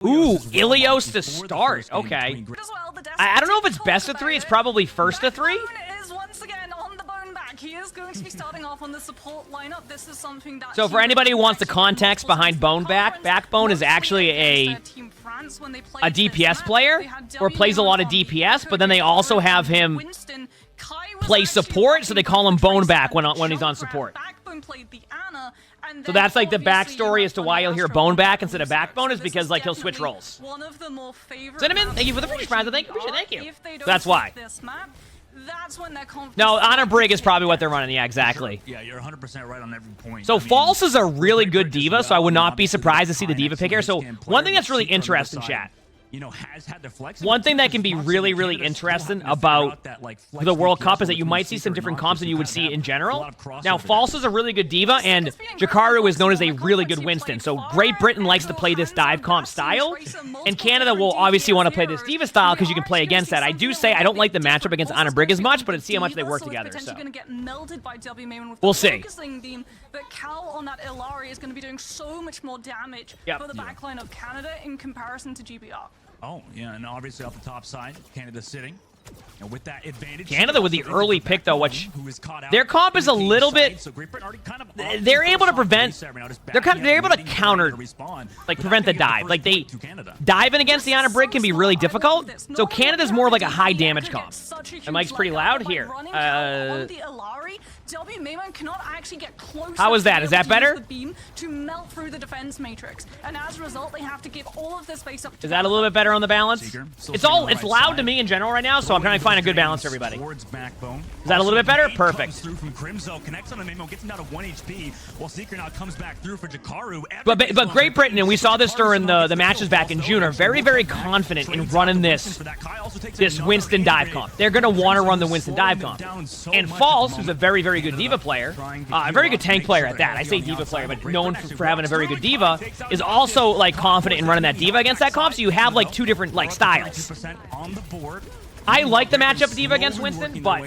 Ooh, Ilios to start. Okay. I don't know if it's best of 3. It's probably first of 3. He is going to be starting off on the support lineup. This is something that so for anybody who wants the context behind Boneback, Backbone is actually a DPS player, or plays a lot of DPS, but then they also have him play support, so they call him Boneback when he's on support. So that's like the backstory as to why you'll hear Boneback instead of Backbone, is because like he'll switch roles. Cinnamon, thank you for the free prize. Thank you. So that's why. No, Honor Brig is probably what they're running. Yeah, exactly. Yeah, you're 100% right on every point. So False is a really good diva, so I would not be surprised to see the diva pick here. So one thing that's really interesting, chat. One thing that can be really, really interesting about the World Cup is that you might see some different comps than you would see in general. Now, False is a really good diva, and Jakaru is known as a really good Winston. So Great Britain likes to play this dive comp style, and Canada will obviously want to play this diva style because you can play against that. I do say I don't like the matchup against Honor Brig as much, but let's see how much they work together. So we'll see. But Cal on that Ilari is going to be doing so much more damage for the backline of Canada in comparison to GBR. Oh, yeah, and obviously off the top side, Canada sitting. And with that advantage, Canada with the early pick, though, which their comp is a little bit. They're able to prevent. They're able to counter, like prevent the dive. Like they diving against the Honor Brig can be really difficult. So Canada's more of like a high damage comp. The mic's pretty loud here. How is that? Is that better? To melt through the defense matrix, and as a result, they have to give all of the space up. Is that a little bit better on the balance? It's loud to me in general right now, so I'm trying to find a good balance for everybody. Is that a little bit better? Perfect. But Great Britain, and we saw this during the matches back in June, are very, very confident in running this Winston dive comp. They're going to want to run the Winston dive comp. And False, who's a very, very good diva player, a very good tank player at that. I say diva player, but known for having a very good diva, is also like confident in running that diva against that comp. So you have like two different like styles. I like the matchup diva against Winston, but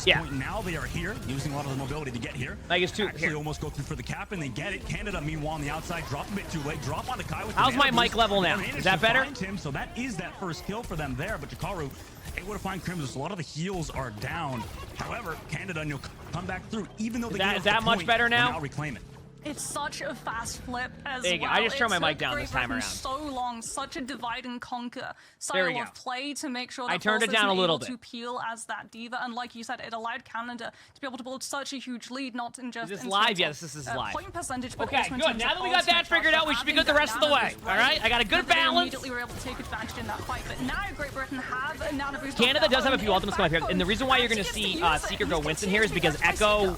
yeah. Now they are here, using a lot of the mobility to get here. Like it's too here. Almost go through for the cap, and they get it. Canada, meanwhile, on the outside, drop a bit too late. Drop on the Kai with how's my mic level now? Is that better? So that is that first kill for them there, but Jakaru able to find Crimson. So a lot of the heals are down. However, Canada, you'll come back through, even though they is that much better now? Reclaim it. It's such a fast flip as well. I just turned my mic down this time around. So long, such a divide and conquer style of play to make sure that I turned it down a little bit to peel as that diva, and like you said, it allowed Canada to be able to build such a huge lead, not in just is this live? Yes, this is live. Point percentage, but okay, good. Now that we got that figured out, we should be good the rest of the way. All right, I got a good balance. Immediately were able to take advantage in that fight, but now Great Britain have a nano boost. Canada does have a few ultimates coming up here, and the reason why you're going to see Seeker go Winston here is because Echo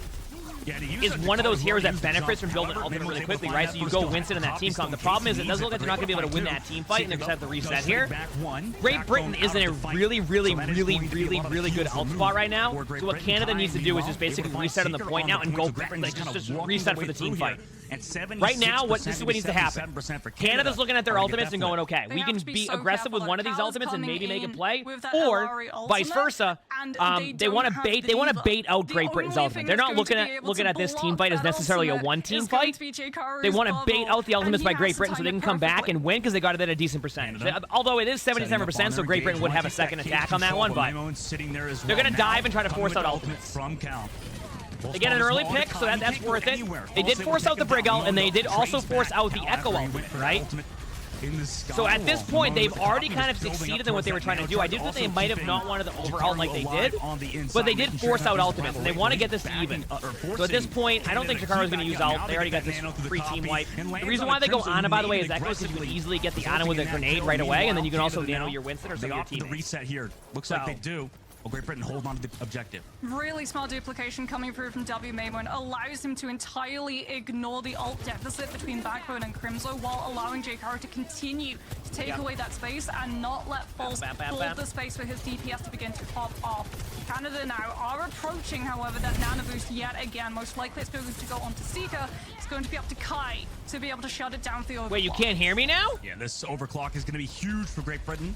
is one of those heroes that benefits from building ultimate really quickly, right? So you go Winston in that team comp. The problem is it doesn't look like they're not going to be able to win that team fight, and they're just have to reset here. Great Britain is in a really, really, really, really, really good ult spot right now. So what Canada needs to do is just basically reset on the point now and go back, like just reset for the team fight. Right now, this is what needs to happen. Canada's looking at their ultimates and going, okay, we can be aggressive with one of these ultimates and maybe make a play, or vice versa. They want to bait out Great Britain's ultimate. They're not looking at this team fight as necessarily a one-team fight. They want to bait out the ultimates by Great Britain so they can come back and win because they got it at a decent percentage. Although it is 77%, so Great Britain would have a second attack on that one, but they're going to dive and try to force out ultimates. They get an early pick, so that's worth it. They did force out the Brig ult, and they did also force out the Echo ultimate, right? So at this point, they've already kind of succeeded in what they were trying to do. I do think they might have not wanted the over ult like they did, but they did force out ultimates, and they want to get this to even. So at this point, I don't think Jakaru's going to use ult. They already got this free team wipe. The reason why they go Ana, by the way, is Echo, because you can easily get the Ana with a grenade right away, and then you can also nano your Winston or some of your teammates. The reset here. Looks like they do. Well, Great Britain hold on to the objective. Really smart duplication coming through from WMaimon allows him to entirely ignore the ult deficit between Backbone and Crimzo while allowing Jakaru to continue to take away that space and not let False hold the space for his DPS to begin to pop off. Canada now are approaching, however, that nano boost yet again. Most likely it's going to go on to Seeker. It's going to be up to Kai to be able to shut it down for the overclock. Wait, you can't hear me now? Yeah, this overclock is going to be huge for Great Britain.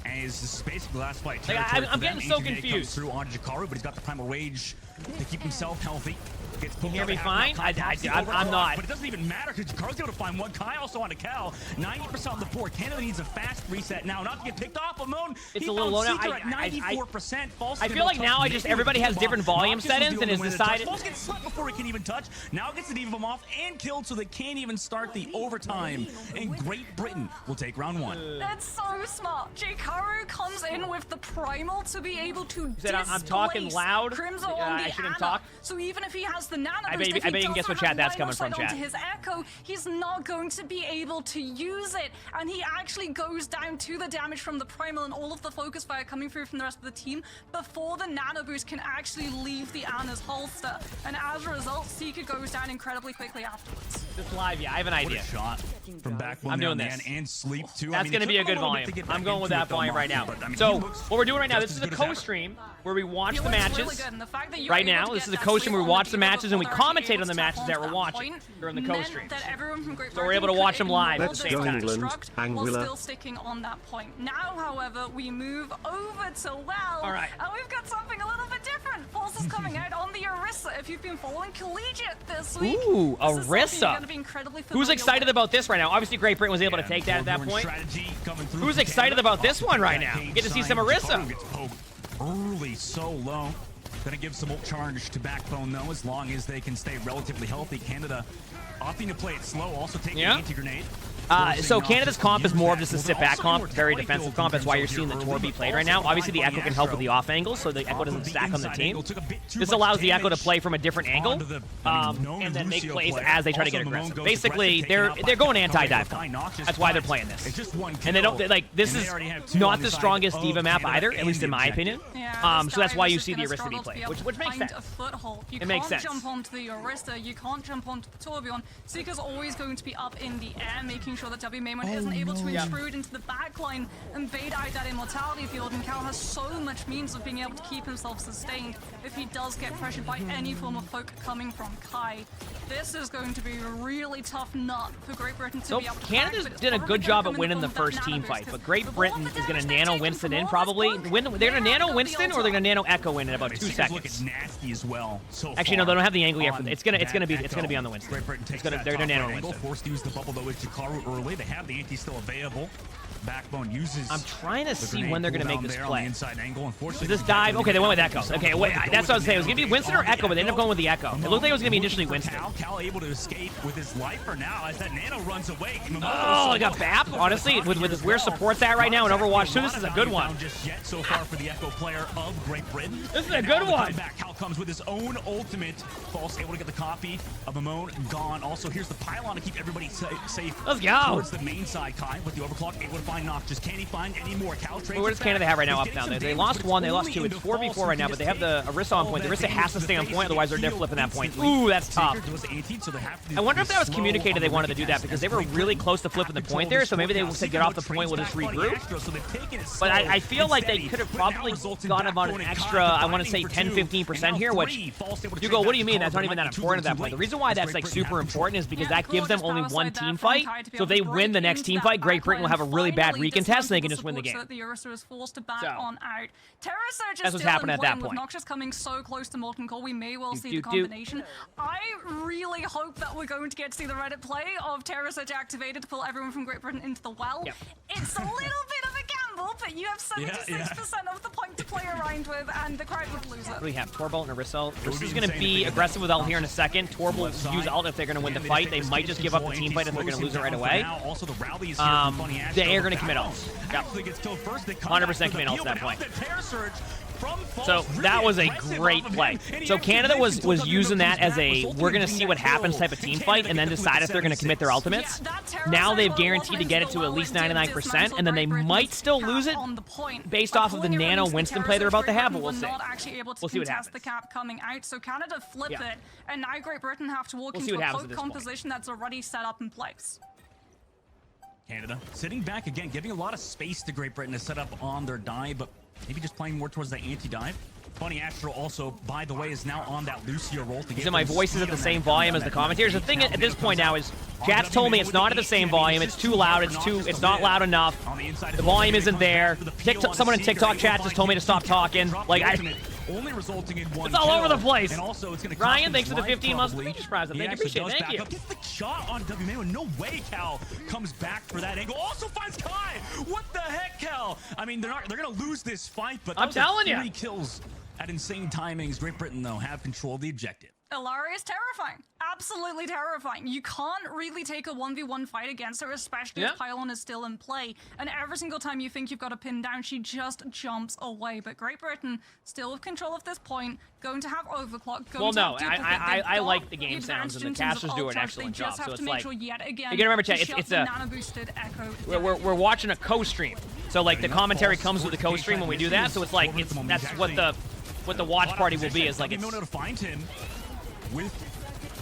And this is basically the last fight. I'm getting so confused. Through on Jakaru, but he's got the primal rage to keep himself healthy. Gets Can you hear me fine? I'm not. But it doesn't even matter because Jakar's able to find one. Kai also on a cow. 90% on the board. Canada needs a fast reset now, not to get picked off. Amon, it's a little low now. At 94%. I feel like now everybody has different volume settings and has decided. False gets swept before he can even touch. Now gets to leave him off and killed, so they can't even start the overtime. And Great Britain will take round 1. That's so smart. Jaikaru comes in with the primal to be able to displace I'm talking loud. Crimson on the I shouldn't Ana. talk. So even if he has the nano I boost, bet you can guess what chat that's coming from, chat. His echo, he's not going to be able to use it, and he actually goes down to the damage from the primal and all of the focus fire coming through from the rest of the team before the nano boost can actually leave the Ana's holster. And as a result, Seeker goes down incredibly quickly afterwards. Just live, yeah, I have an idea. What a shot from Backbone. I'm doing this. And sleep too. That's going to be a good volume. I'm going with that volume right now. So what we're doing right now, this is a co-stream where we watch the matches. Right now, this is a co-stream where we watch the matches and we commentate on the matches that we're watching during the co-streams. So we're able to watch them live at the same time. While still sticking on that point. Now, however, we move over to Well, all right. And we've got something a little bit different. Pulse is coming out on the Orisa. If you've been following Collegiate this week, ooh, Orisa. Who's excited about this right now? Obviously, Great Britain was able to take that at that point. Who's excited about this one right now? Get to see some Orisa. Early, so low. Gonna give some ult charge to Backbone though, as long as they can stay relatively healthy. Canada opting to play it slow, also taking an anti-grenade. So Canada's comp is more of just a sit-back comp, very defensive comp. That's why you're seeing the Tor be played right now. Obviously, the Echo can help with the off angle, so the Echo doesn't stack on the team. This allows the Echo to play from a different angle, and then make plays as they try to get aggressive. Basically, they're going anti-dive comp. That's why they're playing this. And they don't like this is not the strongest diva map either, at least in my opinion. So that's why you see the Orisa be played, which makes sense. It makes sense. You can't jump onto the Orisa, you can't jump onto the Torbjorn. Seeker's always going to be up in the air, making sure that WMaimon isn't able to intrude into the backline and bait out that immortality field, and Cal has so much means of being able to keep himself sustained if he does get pressured by any form of poke coming from Kai. This is going to be a really tough nut for Great Britain to be able to Canada's did a good job at winning the first team fight, but Great Britain is going to nano Winston in probably. They're going to nano Winston or they're going to nano Echo in about 2 seconds. Nasty as well. Actually, no, they don't have the angle yet. It's going to be on the Winston. Great Britain takes they're nano Winston. Forced to use the bubble though with Jakaru early. They have the anti still available. Backbone uses. I'm trying to see when they're going to make this play. Inside angle. Unfortunately, this dive? Okay, they went with Echo. Okay, wait, that's what I was saying. It was going to be Winston or Echo, but they ended up going with the Echo. It looked like it was going to be initially Winston. Cal able to escape with his life for now as that nano runs away. Oh, I got Bap. Honestly, with where support's at right now in Overwatch 2, this is a good one. Just yet so far for the Echo player of Great Britain. This is a good one. Cal comes with his own ultimate. False able to get the copy of Amon gone. Also, here's the pylon to keep everybody safe. Let's go. Towards the main side, Kai with the overclock able to find Nox. Just can't he find any more? Cal trades. What does Canada have right now up down? They lost 1, they lost 2. It's 4v4 right now, but they have the Orisa on point. The Orisa has to stay on point, otherwise they're dead flipping that point. Ooh, that's tough. I wonder if that was communicated they wanted to do that because they were really close to flipping the point there, so maybe they said get off the point, we'll just regroup. But I feel like they could have probably gone about an extra, I want to say 10-15% here, which you go, what do you mean? That's not even that important at that point. The reason why that's like super important is because that gives them only 1 team fight. So if they win the next team fight, Great Britain will have a really bad recontest and they can just win the game. The Orisa is forced to back on out. Terra Surge is that's what's happening at that point. With Noxus coming so close to Molten Core, we may well see the combination. I really hope that we're going to get to see the Reddit play of Terra Surge activated to pull everyone from Great Britain into the well. It's a little bit of a gamble, but you have 76% of the point to play around with, and the crowd would lose it. What do we have? Torbolt and Orisa. Orisa's going to be aggressive with ult here in a second. Torbolt will use ult if they're going to win the fight. They might just give up the team fight if they're going to lose it right away. They are going to commit ults. Yep. 100% commit ults at that point. So that was a great play. So Canada was using that as a we're going to see what happens type of team fight and then decide if they're going to commit their ultimates. Now they've guaranteed to get it to at least 99%, and then they might still lose it based off of the nano Winston play they're about to have, but we'll see. We'll see what happens. The cap coming out, so Canada flip it, and now Great Britain have to walk into a poke composition that's already set up in place. Canada sitting back again, giving a lot of space to Great Britain to set up on their dive, but maybe just playing more towards the anti-dive. Funny Astro also, by the way, is now on that Lucio roll to get. My voice is at the same volume as the commentators. The thing at this point now is, chat's told me it's not at the same volume. It's too loud. It's not loud enough. The volume isn't there. Someone in TikTok chat just told me to stop talking. Like only resulting in one It's all over kill. the place. And also, it's going to Ryan, thanks for the 15 months Feature Prize. Thank you, appreciate it. Thank you. Gets the shot on W. No way Cal comes back for that angle. Also finds Kai. What the heck, Cal? I mean, they're going to lose this fight, but I'm telling you. 3 kills at insane timings. Great Britain, though, have control of the objective. Ilaria is terrifying. Absolutely terrifying. You can't really take a 1v1 fight against her, especially if Pylon is still in play. And every single time you think you've got a pin down, she just jumps away. But Great Britain, still with control at this point, going to have overclock, going to have duplicate. I like the game sounds, and the casters do an excellent job. So it's like, yet again, you gotta remember, chat, it's a nano-boosted Echo. We're watching a co-stream. So like the commentary comes with the co-stream when we do that. So it's like that's what the watch party will be. Is like it's. To find him with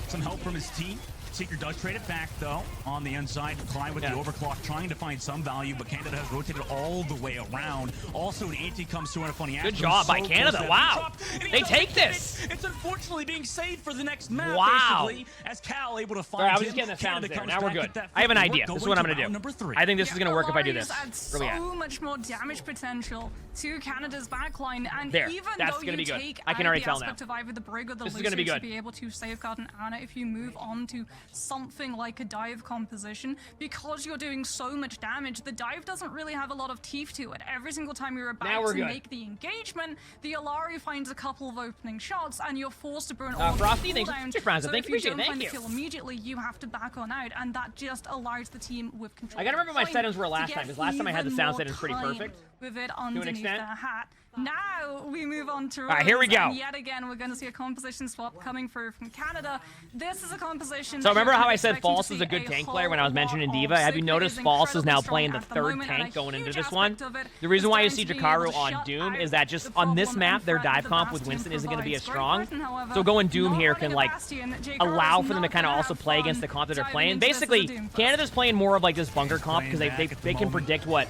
some help from his team. Seeker does trade it back, though, on the inside. Klein with the overclock, trying to find some value, but Canada has rotated all the way around. Also, an anti comes through in a funny action. Good job by Canada. Wow. They take this. It's unfortunately being saved for the next map, basically, as Cal able to find I was him. just getting the sounds there. Now we're good. I I have an idea. This is what I'm going to do. I think this is going to work if I do this. Really so much more damage potential to Canada's backline, and even that's though gonna be you good. take I can already the tell now. aspect of either the Brig or the This is Lucio gonna be to good. be able to safeguard an Ana, if you move on to something like a dive composition, because you're doing so much damage, the dive doesn't really have a lot of teeth to it. Every single time you're about to make the engagement, the Alari finds a couple of opening shots, and you're forced to burn all Frosty, the thanks cooldowns. for Francis. So Thank if you, you don't thank find you. the kill immediately, you have to back on out, and that just allows the team with control. I gotta remember my settings were last time, because last time I had the sound settings pretty perfect. With it underneath their hat. Now we move on to. All right, here we go. And yet again, we're going to see a composition swap coming through from Canada. This is a composition. So remember how I said False is a good tank player when I was mentioning Diva? Have you noticed False is now playing the third tank going into this one? The reason why you see Jakaru on Doom is that just on this map, their dive comp with Winston isn't going to be as strong. So going Doom here can like allow for them to kind of also play against the comp that they're playing. Basically, Canada's playing more of like this bunker comp because they can predict what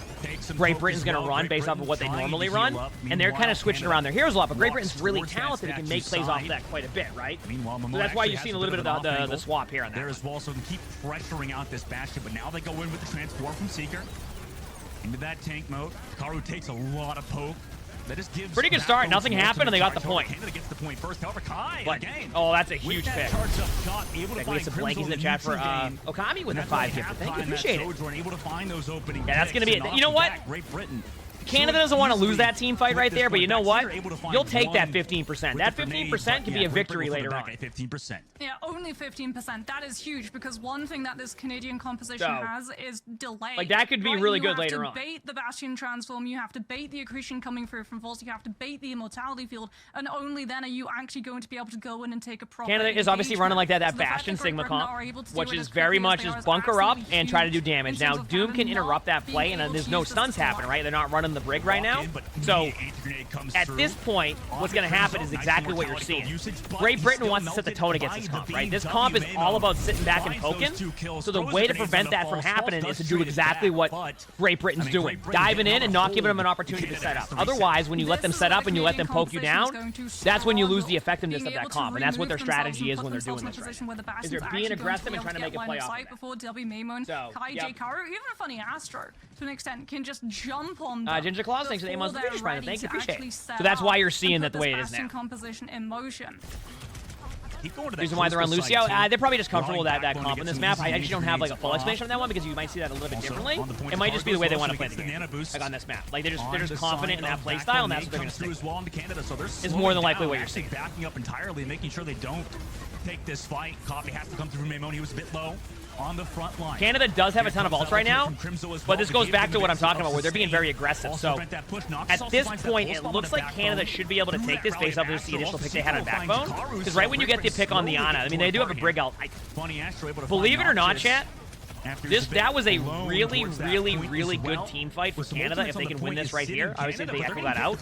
Great Britain's going to run based off of what they normally run. And they're kind of switching around their heroes a lot, but Great Britain's really talented and can make plays off of that quite a bit, right? So that's why you've seen a little bit of the swap here on that. There as well, so they keep pressuring out this Bastion, but now they go in with the transform from Seeker into that tank mode. Karu takes a lot of poke. That just gives pretty good start. Nothing happened, and they got the point. Canada gets the point first. However, Kai again. Oh, that's a huge pick. Able some blankies in the chat for Okami with the 5 gift. Thank you, appreciate it. Able to find those opening that's going to be it. You know what? Great Britain. Canada doesn't want to lose that team fight right there, but you know what? You'll take that 15%. That 15% can be a victory later on. 15%. Yeah, only 15%. That is huge, because one thing that this Canadian composition has is delay. Like, that could be really good later on. You have to bait the Bastion transform, you have to bait the accretion coming through from False, you have to bait the immortality field, and only then are you actually going to be able to go in and take a proper Canada is obviously running like that Bastion Sigma comp, which is very much just bunker up and try to do damage. Now, Doom can interrupt that play, and there's no stuns happening, right? They're not running the Brig right now. So, at this point, what's going to happen is exactly what you're seeing. Great Britain wants to set the tone against this comp, right? This comp is all about sitting back and poking. So the way to prevent that from happening is to do exactly what Great Britain's doing. Diving in and not giving them an opportunity to set up. Otherwise, when you let them set up and you let them poke you down, that's when you lose the effectiveness of that comp. And that's what their strategy is when they're doing this right. Is they're being aggressive and trying to make a play off of that. So, Kai, Karu, even Funny Astro, to an extent, can just jump on them. Ginger Claus, thanks for the 8 months of British Prime. Thank you, appreciate it. So that's why you're seeing that the way it is now. Composition in motion. The reason why they're on Lucio, they're probably just comfortable with that comp in this map. I actually don't have like a full explanation on that one because you might see that a little bit differently. It might just be the way they want to play the game, like on this map. Like they're just confident in that play style, and that's what they're going to stick. Is more than likely what you're seeing. Backing up entirely, making sure they don't take this fight. Coffee has to come through from Maimon. He was a bit low on the front line. Canada does have a ton of ults right now, but this goes back to what I'm talking about, where they're being very aggressive. So at this point, it looks like Canada should be able to take this based off of the initial pick they had on Backbone. Because right when you get the pick on the Ana, I mean, they do have a Brig ult. Believe it or not, chat, that was a really, really, really good team fight for Canada if they can win this right here. Obviously, they echo that out.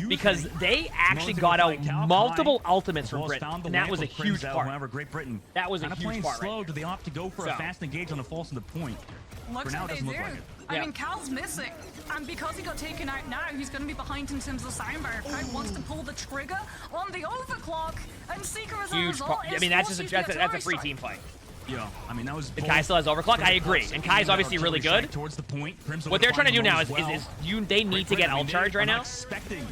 Because they actually got out multiple ultimates from Britain, and that was a huge part. That was a huge part, right? Do they opt to go for a fast engage on the false in the point? Looks like they do. I mean, Cal's missing, and because he got taken out now, he's going to be behind in terms of sound barrier. Kai wants to pull the trigger on the overclock, and Seeker as a result. I mean, that's a free team fight. Yeah, I mean, that was. And Kai still has overclock. I agree. And Kai's obviously really good. Towards the point. What they're trying to do now is they need to get ult charge right now.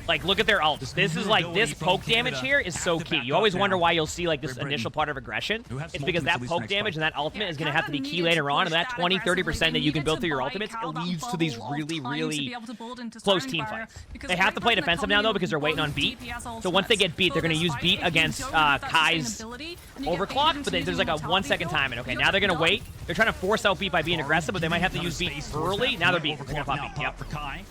Like, look at their ult. This is like, this poke damage here is so key. You always wonder why you'll see like this initial part of aggression. It's because that poke damage and that ultimate is going to have to be key later on. And that 20-30% that you can build through your ultimates, it leads to these really, really close team fights. They have to play defensive now, though, because they're waiting on beat. So once they get beat, they're going to use beat against Kai's overclock, but there's like a 1 second time. And okay, now they're going to wait. They're trying to force out beat by being aggressive, but they might have to use beat early. Now they're beat. They're going to pop beat. Yep. For Kai.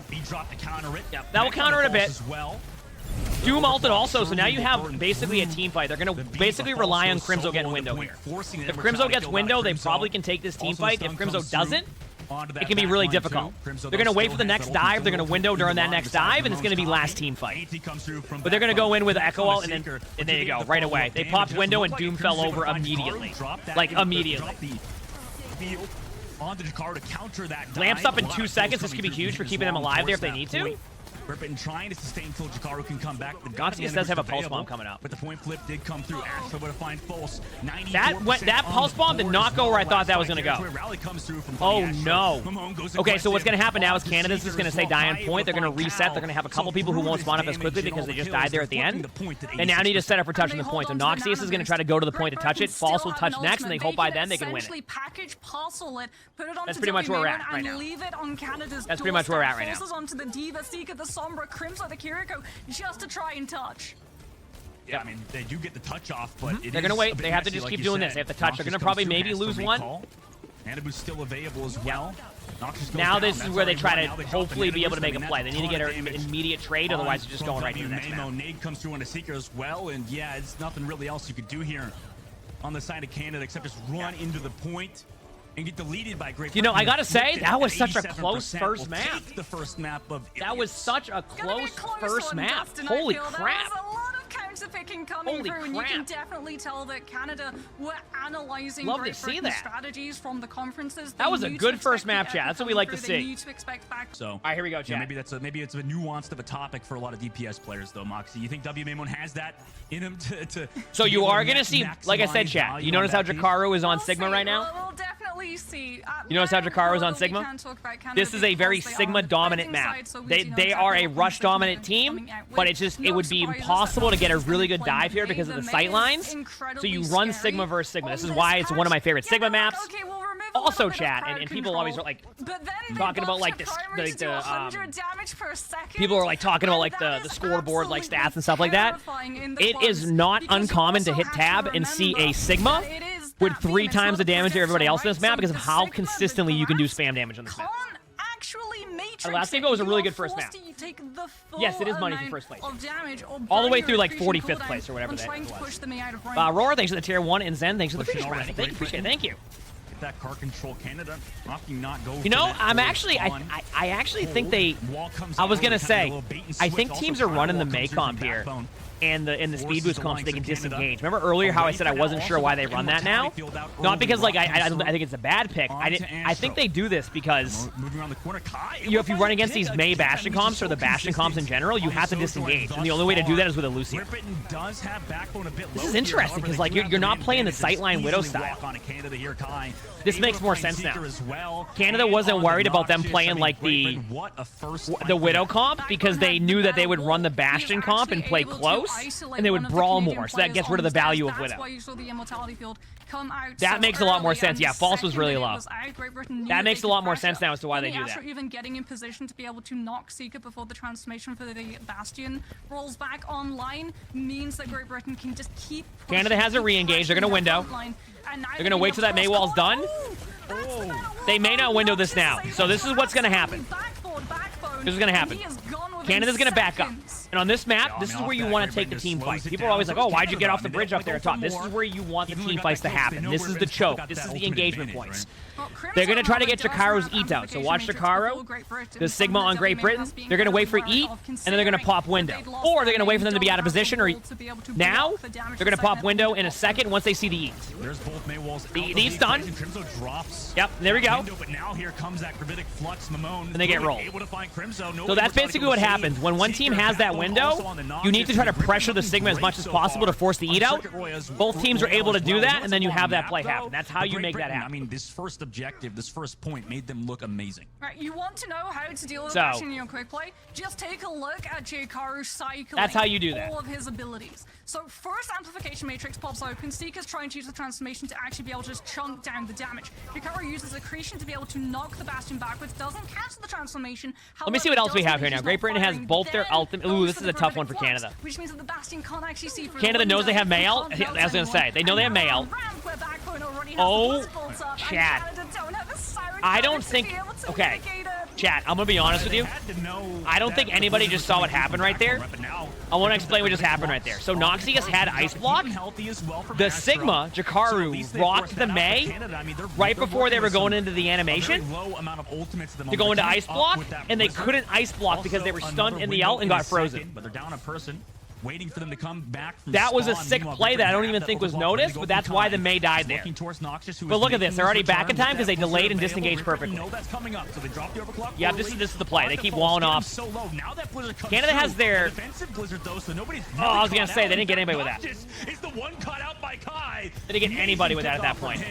Beat drop to counter it. Yep. That will counter it a bit. Doom ulted also, so now you have basically a team fight. They're going to basically rely on Crimzo getting window here. If Crimzo gets window, they probably can take this team fight. If Crimzo doesn't, it can be really difficult. They're going to wait for the next dive. They're going to window during that next dive, and it's going to be last team fight. But they're going to go in with Echo ult, and there you go, right away. They popped window, and Doom fell over immediately. Like, immediately. Lamps up in 2 seconds. This could be huge for keeping them alive there if they need to. Been trying to sustain until Jakaru can come back. Noxious does have a pulse bomb coming up. But the point flip did come through. Ash able to find False. That pulse bomb did not go where I thought that was going to go. Oh, no. Okay, so what's going to happen now is Canada's just going to say die on point. They're going to reset. They're going to have a couple people who won't spawn up as quickly because they just died there at the end. They now need to set up for touching the point. So Noxious is going to try to go to the point to touch it. False will touch next, and they hope by then they can win it. That's pretty much where we're at right now. That's pretty much where we're at right now. Crimzo, the Kiriko, just to try and touch. Yeah, I mean, they do get the touch off, but they're going to wait. They have to just keep doing this. They have to touch. They're going to probably maybe lose one. Anabu's still available as well. Now this is where they try to hopefully be able to make a play. They need to get an immediate trade, otherwise they're just going right to the next map. Nade comes through on a Seeker as well, and yeah, it's nothing really else you could do here on the side of Canada except just run into the point and get deleted by Great Britain. You know, I gotta say, that was such a close first map. The first map of that was such a close first map. Holy crap. Picking coming through, and you can definitely tell that Canada were analyzing strategies from the conferences. That was a good first map, chat. That's what we like to see. So, all right, here we go, chat. Yeah, maybe it's a nuanced of a topic for a lot of DPS players, though. Moxie, you think WMamon has that in him to so you are gonna see, like I said, chat. You notice how Jakaru is on Sigma right now? We'll definitely see. You notice how Jakaru is on Sigma? This is a very Sigma dominant map. They are a rush dominant team, but it would be impossible to get a really good dive here because of the sight lines. So you run Sigma versus Sigma. This is why it's one of my favorite Sigma maps. Also, chat, and people always are like talking about like this, people are like talking about like the scoreboard like stats and stuff like that. It is not uncommon to hit tab and see a Sigma with 3 times the damage of everybody else in this map because of how consistently you can do spam damage on this map. Last game was a really good first map. Yes, it is money for first place. All the way through like 45th place or whatever that was. Roar, thanks for the tier 1, and Zen, thanks for the finish round. Appreciate it, thank you. That car control Canada not go. You know, I'm actually, I actually think they, I was gonna say, I think teams are running the May comp here. And the speed boost comps, they can disengage. Remember earlier how I said I wasn't sure why they run that now? Not because like I think it's a bad pick. I think they do this because if you run against these May Bastion comps or the Bastion comps in general, you have to disengage, and the only way to do that is with a Lucio. This is interesting because like you're not playing the sightline Widow style. This makes more sense now. Canada wasn't worried about them playing like the Widow comp because they knew that they would run the Bastion comp and play close. And they would brawl more, so that gets rid of the value of Widow. That makes a lot more sense. Yeah, False was really low. That makes a lot more sense now as to why they do that. Even getting in position to be able to knock Seeker before the transformation for the Bastion rolls back online means that Great Britain can just keep pushing. Canada has a re-engage. They're going to window. They're going to wait till that May wall's done. They may not window this now. So this is what's going to happen. This is going to happen. Canada's going to back up. And on this map, this is where you want to take the team fight. People are always like, oh, why'd you get off the bridge up there at top? This is where you want the team fights to happen. This is the choke. This is the engagement points. They're going to try to get Jakaru's Eat out. So watch Jakaru. The Sigma on Great Britain. They're going to wait for Eat, and then they're going to pop window. Or they're going to wait for them to be out of position. Or now, they're going to pop window in a second once they see the Eat. There's both Maywalls. The Eat's done. Drops. Yep, there we go. But now here comes that gravitic flux. Mamone And they get rolled. able to find Crimzo. So that's basically what happens. When one team has that window, you need to try to pressure the Sigma as much as possible to force the Eat out. Both teams are able to do that, and then you have that play happen. That's how you make that happen. I mean, this first objective, this first point made them look amazing. Right, you want to know how to deal with So- action in your quick play? Just take a look at Jkaru cycling That's how you do that. all of his abilities. So first amplification matrix pops open, Seeker's trying to use the transformation to actually be able to just chunk down the damage. Jkaru uses accretion to be able to knock the Bastion backwards, doesn't cancel the transformation. Let me see what else we have here now. Great Britain has both their ultimate. Ooh, this is a tough one for Canada. Which means that the Bastion can't actually see through Canada knows they have Mail. I was going to say, they know they have Mail. Oh, chat. I don't think... Okay, chat, I'm going to be honest with you. I don't think anybody just saw what happened right there. I want to explain what just happened right there. So Noxious had Ice Block. The Sigma, Jakaru, rocked the May right before they were going into the animation to go into Ice Block, and they couldn't Ice Block because they were stunned in the ult and got frozen. But they're down a person. Waiting for them to come back. That was a sick play that I don't even think was noticed, but that's why the May died there. But look at this, they're already back in time because they delayed and disengaged perfectly. Yeah, this is the play. They keep walling off. Canada has their... Oh, I was going to say, they didn't get anybody with that. They didn't get anybody with that at that point.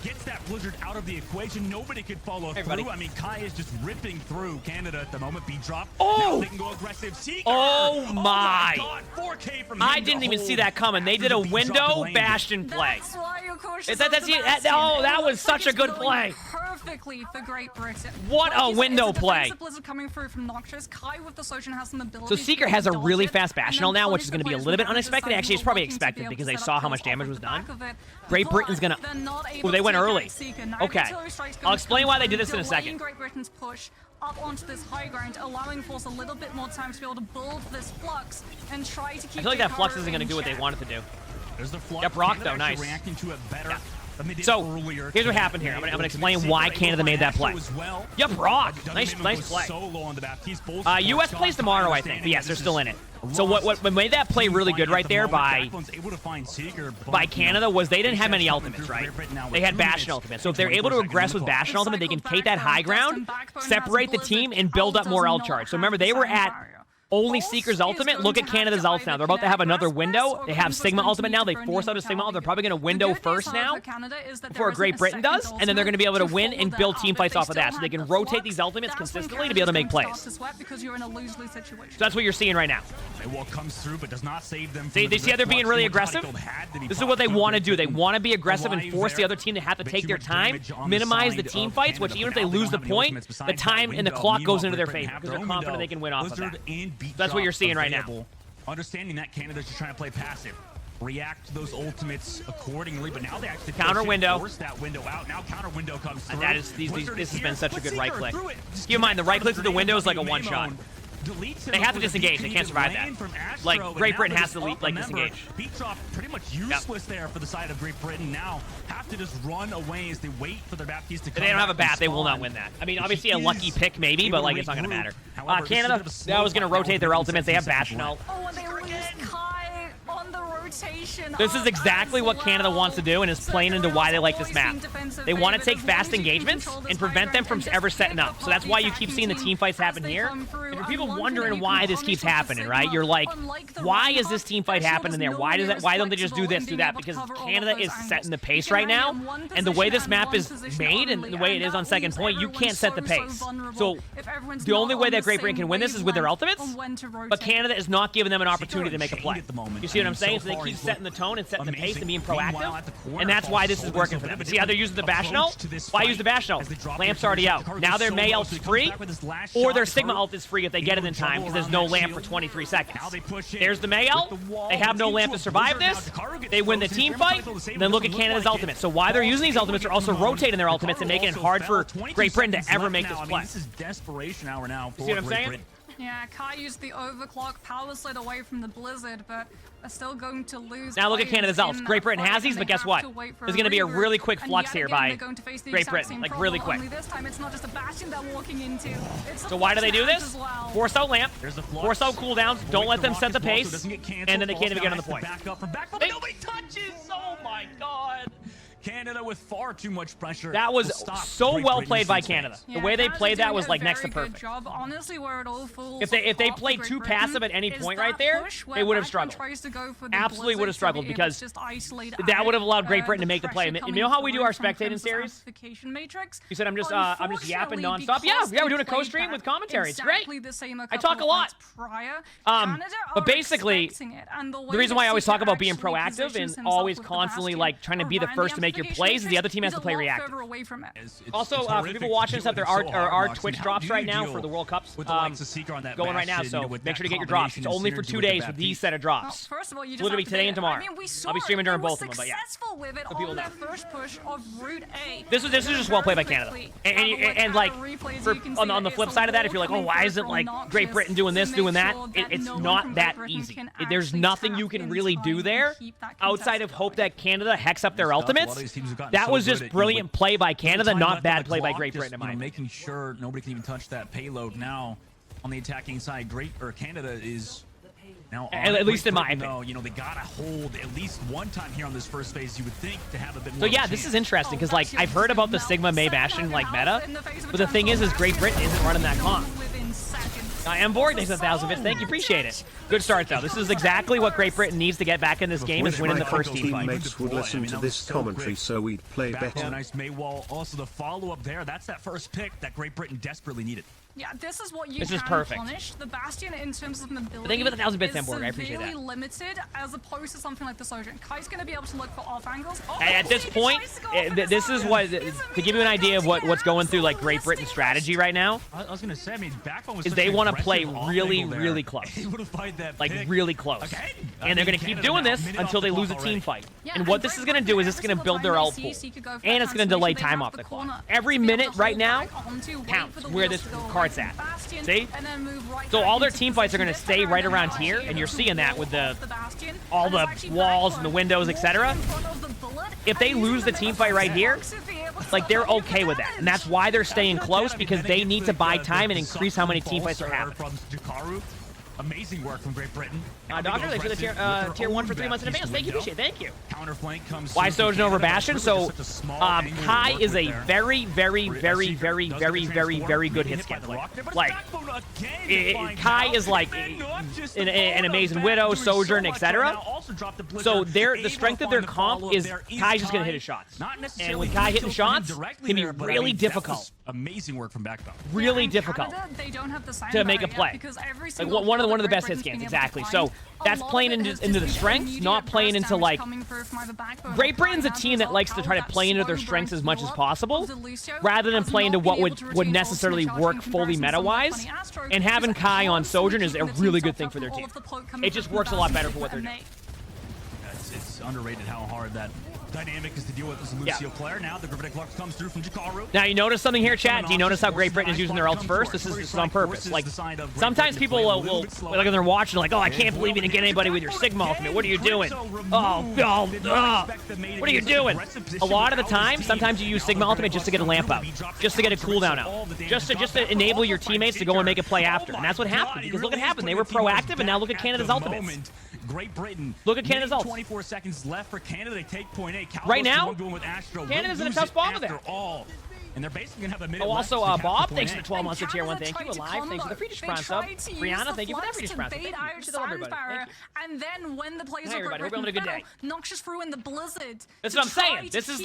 Gets that Blizzard out of the equation. Nobody could follow through. I mean, Kai is just ripping through Canada at the moment. B drop. Oh! Now they can go aggressive. Seeker. Oh my! God, 4K from I didn't even see that coming. They did a window Bastion play. That's why you're cautious. Oh, that was such a good play. Perfectly for Great Britain. What a window play. Blizzard coming through from Noxious. Kai with the Social has some ability. So Seeker has a really fast Bastion ult now, which is going to be a little bit unexpected. Actually, it's probably expected because they saw how much damage was done. Great Britain's going to... Oh, they went early. Okay. I'll explain why they did this in a second. Great Britain's push up onto this high ground, allowing Force a little bit more time to be able to build this flux and try to keep... I feel like that flux isn't going to do what they want it to do. There's the flux. Yep, Brock though, nice. Reacting to it better. Yeah. So, here's what happened here. I'm gonna explain why Canada made that play. Yep, Brock. Nice play. US plays tomorrow, I think. But yes, they're still in it. So what made that play really good right there by Canada was they didn't have many ultimates, right? They had Bastion ultimates. So if they're able to aggress with Bastion ultimate, they can take that high ground, separate the team, and build up more ult charge. So remember, they were at only Seeker's ultimate. Look at Canada's ult now. They're about to have another window. They have Sigma ultimate now. They force out a Sigma ult. They're probably going to window first now before Great Britain does. And then they're going to be able to win and build team fights off of that. So they can rotate these ultimates consistently to be able to make plays. So that's what you're seeing right now. See, they see how they're being really aggressive? This is what they want to do. They want to be aggressive and force the other team to have to take their time, minimize the team fights, which even if they lose the point, the time and the clock goes into their favor because they're confident they can win off of that. That's what you're seeing right now. Understanding that Canada's just trying to play passive. React to those ultimates accordingly, but now they actually counter window. Force that window out. Now counter window comes through. And that is this has been such a good right click. Keep in mind the right click to the window is like a one shot. They have to disengage. They can't survive that. Like, Great Britain has to disengage. Beat drop pretty much useless there for the side of Great Britain. Now have to just run away as they wait for their Baptiste to come. If they don't have a bat, they will not win that. I mean, obviously a lucky pick maybe, but like it's not going to matter. Canada, that was going to rotate their ultimates. They have Bastion ult. Oh, and they lose Kai on the rotation. This is exactly what Canada wants to do and is playing into why they like this map. They want to take fast engagements and prevent them from ever setting up. So that's why you keep seeing the team fights happen here. And for people wondering why this keeps happening, right? You're like, why is this team fight happening there? Why don't they just do this, do that? Because Canada is setting the pace right now. And the way this map is made and the way it is on second point, you can't set the pace. So the only way that Great Britain can win this is with their ultimates. But Canada is not giving them an opportunity to make a play. You see what I'm saying? So they keep setting the tone and setting the pace and being proactive. And that's why this is working for them. See how they're using the Bastion ult? Why use the Bastion ult? Lamp's already out. Now their May ult's free, or their Sigma ult is free if they get it in time, because there's no lamp for 23 seconds. There's the May ult. They have no lamp to survive this. They win the team fight, and then look at Canada's ultimate. So why they're using these ultimates are also rotating their ultimates and making it hard for Great Britain to ever make this play. This is desperation hour now for See what I'm saying? Yeah, Kai used the overclock, power slid away from the blizzard, but are still going to lose. Now look at Canada's ults. Great Britain has these, but guess what? There's going to be a really quick flux here by Great Britain, like really quick. Only this time, it's not just a bastion they're walking into. So why do they do this? Force out lamp, force out cooldowns, don't let them set the pace, and then they can't even get on the point. Back up from back, but nobody touches. Oh my God. Canada with far too much pressure. That was so well played by Canada. The way they played that was like next to perfect. Honestly, where it all falls if they played too passive at any point right there, they would have struggled. Absolutely would have struggled because that would have allowed Great Britain to make the play. You know how we do our spectating series? You said I'm just yapping nonstop. Yeah, we're doing a co-stream with commentary. It's great. I talk a lot. But basically, the reason why I always talk about being proactive and always constantly like trying to be the first to make your plays is the other team has to play reactive. Also, for people watching stuff, there are Twitch drops right now for the World Cups going right now, so make sure to get your drops. It's only for 2 days with these set of drops. First of all, It's literally today and tomorrow. I'll be streaming during both of them, but yeah. So people know. First push of Route A. This is just well played by Canada. And like, on the flip side of that, if you're like, oh, why isn't like Great Britain doing this, doing that? It's not that easy. There's nothing you can really do there outside of hope that Canada hex up their ultimates. That was just brilliant play by Canada, not bad play by Great Britain in my opinion. Making sure nobody can even touch that payload now on the attacking side. Canada is now at least in my opinion. No, you know, they gotta hold at least one time here on this first phase, you would think, to have a bit more. So yeah, this is interesting because like I've heard about the Sigma May Bastion like meta, but the thing is Great Britain isn't running that comp. I am bored. Thanks 1,000 bits. Thank you. Appreciate it. Good start, though. This is exactly what Great Britain needs to get back in this game is winning the first team fight. Teammates would listen to this commentary so we'd play better. Nice Maywall. Also, the follow-up there. That's that first pick that Great Britain desperately needed. Yeah, this is what you this can is perfect. punish. The Bastion, in terms of mobility, thank you for the 1,000 bits, Emborg. I appreciate that. Limited as opposed to something like the Sojourn. Kai's going to be able to look for off angles. At this point, this is what to give you an idea of what's going through like Great Britain's strategy right now. I was going to say, I mean, Backbone was is they want to play really close, like really close, and they're going to keep doing this until they lose a team fight. And what this is going to do is it's going to build their ult pool, and it's going to delay time off the clock. Every minute right now counts where this card's at. See? So all their team fights are going to stay right around here, and you're seeing that with all the walls and the windows, etc. If they lose the team fight right here, like they're okay with that, and that's why they're staying close because they need to buy time and increase how many team fights are happening. Amazing work from Great Britain. Doctor, thanks for the tier 1 for 3 months in advance. Thank you, appreciate it. Thank you. Counterflank comes. Why Sojourn over Bastion? So, Kai is a very good hit scan player. Like, Kai is like an amazing Widow, Sojourn, etc. So the strength of their comp is Kai's just gonna hit his shots, and with Kai hitting shots, it can be really difficult. Amazing work from Backbone. Really difficult to make a play. Like one of the best hit scans, exactly. So that's playing into the strengths, not playing into like. Great Britain's a team that likes to try to play into their strengths as much as possible, rather than play into what would necessarily work fully meta-wise. And having Kai on Sojourn is a really good thing for their team. It just works a lot better for what they're doing. It's underrated how hard that dynamic is to deal with as a Lucio player. Now the Gravitic Lux comes through from Jakaru. Now you notice something here, chat? Do you notice how Great Britain is using their ults first? This is on purpose. Like, sometimes people will like when they're watching, like, oh, I can't believe you didn't get anybody with your Sigma ultimate. What are you doing? What are you doing? A lot of the time, sometimes you use Sigma ultimate just to get a lamp out, just to get a cooldown out, just to enable your teammates to go and make a play after. And that's what happened. Because look what happened. They were proactive, and now look at Canada's ultimates. Great Britain. Look at Canada's ult. 24 seconds left for Canada. They take point A. Right now, Canada's in a tough spot with that. And they're basically going to have a minute also, Bob, thanks for the 12 months of tier 1. Thank you. Alive, thanks for the free Prime sub. Brianna, thank you for that free Prime sub. And then when the players are Great Britain fell, Noxious threw in the blizzard. That's what I'm saying. This is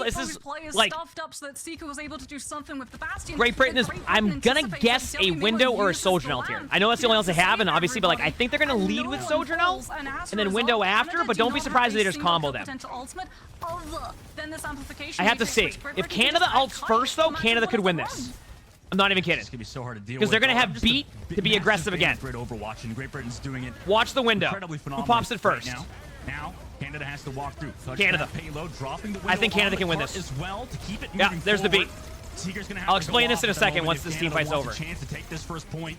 like stuffed up so that Seeker was able to do something with the Bastion. Great Britain is, I'm gonna guess, a Window or a Sojourn ult here. I know that's the only else they have, and obviously, but like I think they're gonna lead with Sojourn ult and then Window after, but don't be surprised if they just combo them. I have to see. If Canada ults first, though, Canada could win this. I'm not even kidding. It's gonna be so hard to deal with. Because they're gonna have beat to be aggressive again. Overwatch, and Great Britain's doing it. Watch the window. Who pops it first? Now, Canada has to walk through. Canada. Payload, dropping the I think Canada can win this. As well to keep it yeah, there's the beat. Seeker's gonna have I'll explain this in a second once this team fight's over. Chance to take this first point.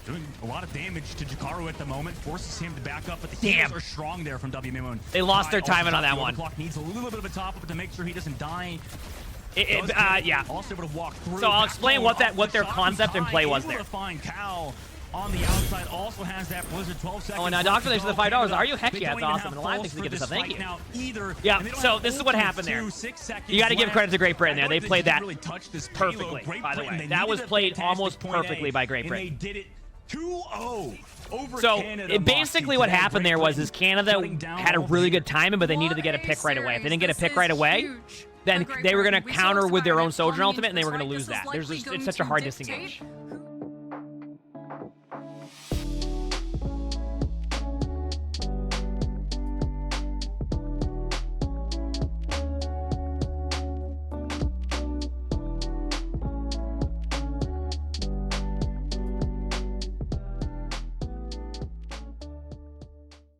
Doing a lot of damage to Jakaru at the moment, forces him to back up, but the Damn. heals are strong there from W. They lost their timing on that one. Overclock needs a little bit of a top up to make sure he doesn't die. Yeah. Also able to walk through. So I'll explain what their Shot concept and play was able there. to find Cal on the outside, also has that Blizzard 12 seconds. Oh, and now Doctor, thanks for the $5. Are you? Heck yeah, it's awesome. And Live thanks for giving us a thank you. Yeah, so this is what happened there. You got to give credit to Great Britain there. They played that perfectly, by the way. That was played almost perfectly by Great Britain. They did it 2-0 over So Canada. basically what happened there was Canada had a really good timing, but they needed to get a pick right away. If they didn't get a pick right away, then they were going to counter with their own Sojourn ultimate, and they were going to lose that. It's such a hard disengage.